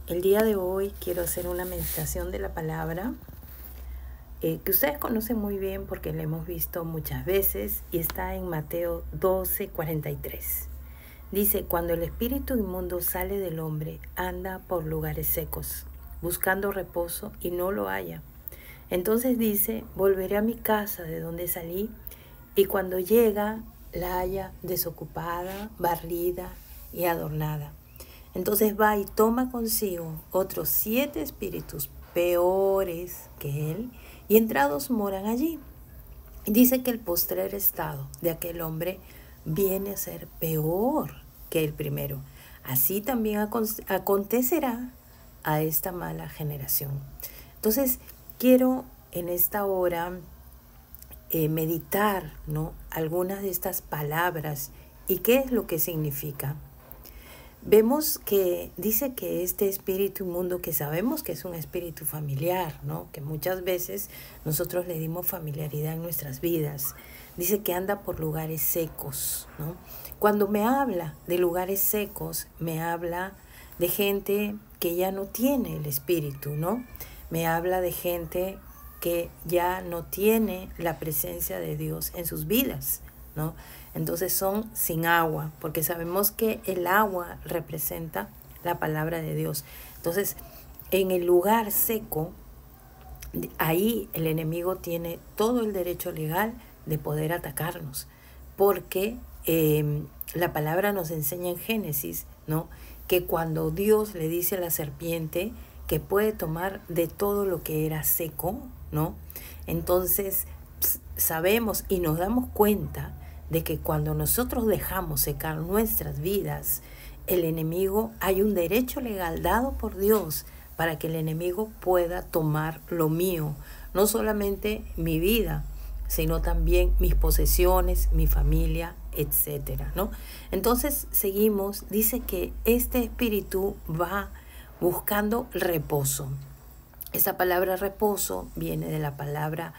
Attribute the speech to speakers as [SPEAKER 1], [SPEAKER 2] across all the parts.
[SPEAKER 1] El día de hoy quiero hacer una meditación de la palabra que ustedes conocen muy bien porque la hemos visto muchas veces y está en Mateo 12:43. Dice, cuando el espíritu inmundo sale del hombre, anda por lugares secos, buscando reposo y no lo halla. Entonces dice, volveré a mi casa de donde salí, y cuando llega la halla desocupada, barrida y adornada. Entonces va y toma consigo otros 7 espíritus peores que él, y entrados moran allí. Dice que el postrer estado de aquel hombre viene a ser peor que el primero. Así también acontecerá a esta mala generación. Entonces, quiero en esta hora meditar, ¿no?, algunas de estas palabras y qué es lo que significa. Vemos que dice que este espíritu inmundo, que sabemos que es un espíritu familiar, ¿no?, que muchas veces nosotros le dimos familiaridad en nuestras vidas, dice que anda por lugares secos, ¿no? Cuando me habla de lugares secos, me habla de gente que ya no tiene el espíritu, ¿no? Me habla de gente que ya no tiene la presencia de Dios en sus vidas, ¿no? Entonces son sin agua, porque sabemos que el agua representa la palabra de Dios. Entonces, en el lugar seco, ahí el enemigo tiene todo el derecho legal de poder atacarnos, porque la palabra nos enseña en Génesis, ¿no?, que cuando Dios le dice a la serpiente que puede tomar de todo lo que era seco, ¿no?, entonces sabemos y nos damos cuenta de que cuando nosotros dejamos secar nuestras vidas, el enemigo, hay un derecho legal dado por Dios para que el enemigo pueda tomar lo mío, no solamente mi vida, sino también mis posesiones, mi familia, etcétera, ¿no? Entonces seguimos, dice que este espíritu va buscando reposo. Esa palabra reposo viene de la palabra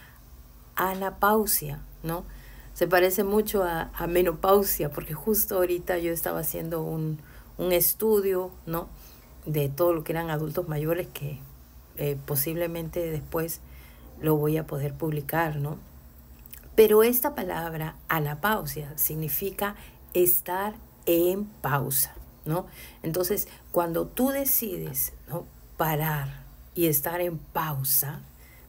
[SPEAKER 1] anapausia, ¿no? Se parece mucho a menopausia, porque justo ahorita yo estaba haciendo un estudio, ¿no?, de todo lo que eran adultos mayores, que posiblemente después lo voy a poder publicar, ¿no? Pero esta palabra anapausia significa estar en pausa, ¿no? Entonces, cuando tú decides, ¿no?, parar y estar en pausa,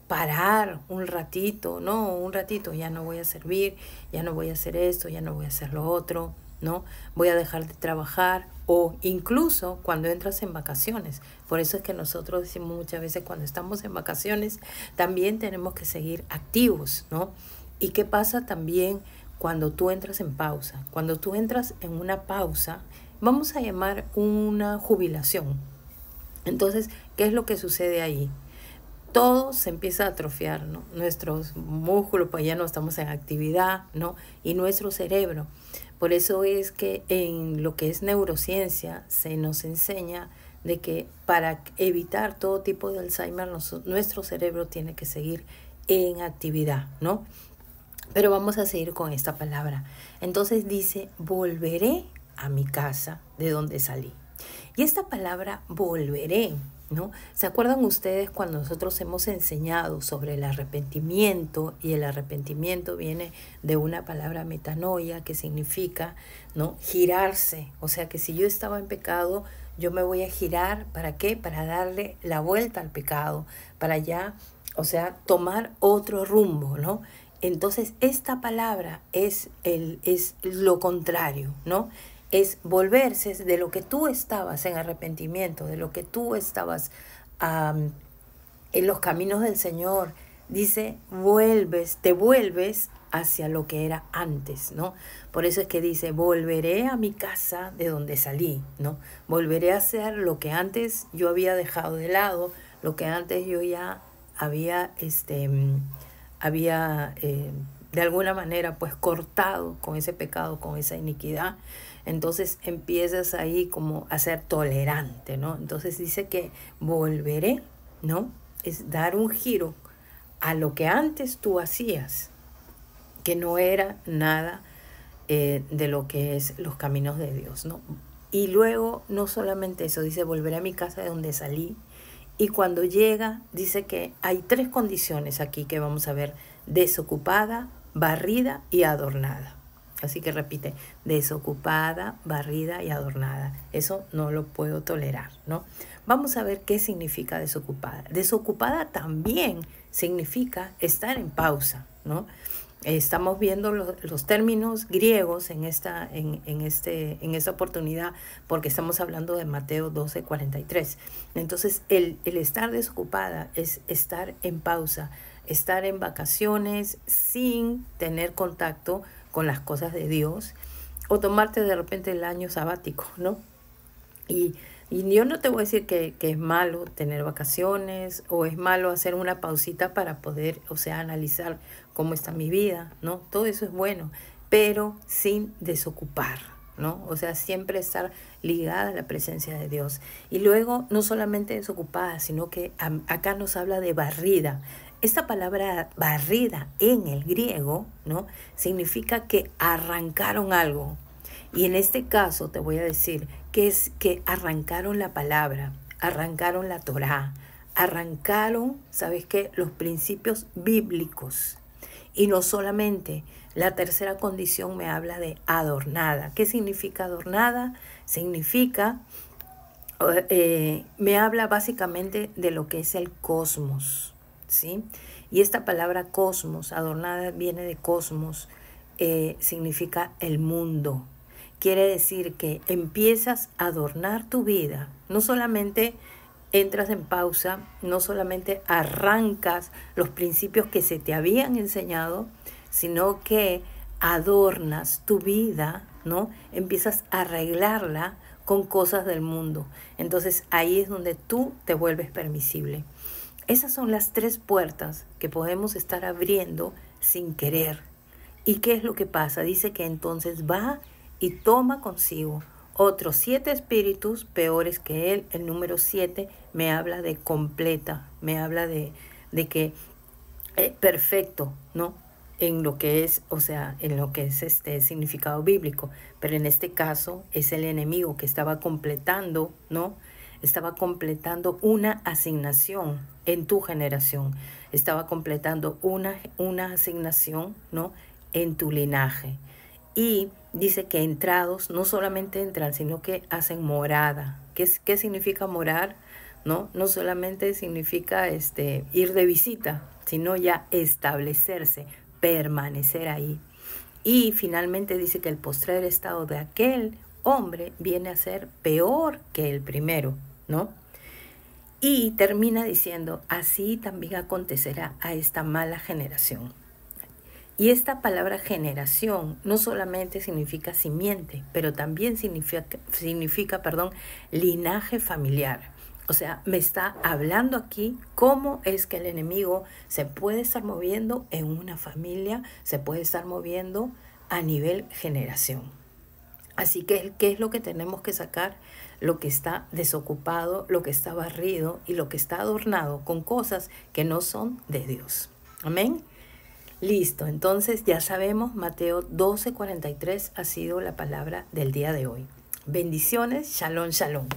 [SPEAKER 1] parar un ratito, no, un ratito, ya no voy a servir, ya no voy a hacer esto, ya no voy a hacer lo otro, ¿no? Voy a dejar de trabajar, o incluso cuando entras en vacaciones. Por eso es que nosotros decimos muchas veces, cuando estamos en vacaciones, también tenemos que seguir activos, ¿no? ¿Y qué pasa también cuando tú entras en pausa? Cuando tú entras en una pausa, vamos a llamar una jubilación. Entonces, ¿qué es lo que sucede ahí? Todo se empieza a atrofiar, ¿no? Nuestros músculos, pues ya no estamos en actividad, ¿no? Y nuestro cerebro. Por eso es que en lo que es neurociencia se nos enseña de que para evitar todo tipo de Alzheimer, nuestro cerebro tiene que seguir en actividad, ¿no? Pero vamos a seguir con esta palabra. Entonces dice, volveré a mi casa de donde salí. Y esta palabra volveré, ¿no? ¿Se acuerdan ustedes cuando nosotros hemos enseñado sobre el arrepentimiento? Y el arrepentimiento viene de una palabra metanoia, que significa, ¿no?, girarse. O sea que si yo estaba en pecado, yo me voy a girar. ¿Para qué? Para darle la vuelta al pecado, para ya, o sea, tomar otro rumbo, ¿no? Entonces esta palabra es lo contrario, ¿no? Es volverse de lo que tú estabas en arrepentimiento, de lo que tú estabas en los caminos del Señor. Dice, te vuelves hacia lo que era antes, ¿no? Por eso es que dice, volveré a mi casa de donde salí, ¿no? Volveré a hacer lo que antes yo había dejado de lado, lo que antes yo ya había de alguna manera pues cortado con ese pecado, con esa iniquidad. Entonces empiezas ahí como a ser tolerante, ¿no? Entonces dice que volveré, ¿no? Es dar un giro a lo que antes tú hacías, que no era nada de lo que es los caminos de Dios, ¿no? Y luego, no solamente eso, dice, volveré a mi casa de donde salí. Y cuando llega, dice que hay 3 condiciones aquí que vamos a ver: desocupada, barrida y adornada. Así que repite, desocupada, barrida y adornada. Eso no lo puedo tolerar, ¿no? Vamos a ver qué significa desocupada. Desocupada también significa estar en pausa, ¿no? Estamos viendo los términos griegos en esta oportunidad, porque estamos hablando de Mateo 12:43. Entonces, el estar desocupada es estar en pausa, estar en vacaciones sin tener contacto con las cosas de Dios, o tomarte de repente el año sabático, ¿no? Y yo no te voy a decir que es malo tener vacaciones o es malo hacer una pausita para poder, o sea, analizar cómo está mi vida, ¿no? Todo eso es bueno, pero sin desocupar, ¿no? O sea, siempre estar ligada a la presencia de Dios. Y luego, no solamente desocupada, sino que acá nos habla de barrida. Esta palabra barrida en el griego, ¿no? Significa que arrancaron algo. Y en este caso te voy a decir que es que arrancaron la palabra, arrancaron la Torá, arrancaron, ¿sabes qué? Los principios bíblicos. Y no solamente, la tercera condición me habla de adornada. ¿Qué significa adornada? Significa, me habla básicamente de lo que es el cosmos, ¿sí? Y esta palabra cosmos, adornada, viene de cosmos, significa el mundo. Quiere decir que empiezas a adornar tu vida. No solamente entras en pausa, no solamente arrancas los principios que se te habían enseñado, sino que adornas tu vida, ¿no? Empiezas a arreglarla con cosas del mundo. Entonces ahí es donde tú te vuelves permisible. Esas son las 3 puertas que podemos estar abriendo sin querer. ¿Y qué es lo que pasa? Dice que entonces va y toma consigo otros 7 espíritus peores que él. El número 7 me habla de completa, me habla de que perfecto, ¿no? En lo que es, o sea, en lo que es este significado bíblico. Pero en este caso es el enemigo que estaba completando, ¿no? Estaba completando una asignación en tu generación. Estaba completando una asignación, ¿no? En tu linaje. Y dice que entrados no solamente entran, sino que hacen morada. ¿Qué significa morar? ¿No? No solamente significa ir de visita, sino ya establecerse, permanecer ahí. Y finalmente dice que el postrer estado de aquel hombre viene a ser peor que el primero, ¿no? Y termina diciendo, así también acontecerá a esta mala generación. Y esta palabra generación no solamente significa simiente, pero también significa linaje familiar. O sea, me está hablando aquí cómo es que el enemigo se puede estar moviendo en una familia, se puede estar moviendo a nivel generación. Así que, ¿qué es lo que tenemos que sacar? Lo que está desocupado, lo que está barrido y lo que está adornado con cosas que no son de Dios. Amén. Listo, entonces ya sabemos, Mateo 12:43 ha sido la palabra del día de hoy. Bendiciones, shalom, shalom.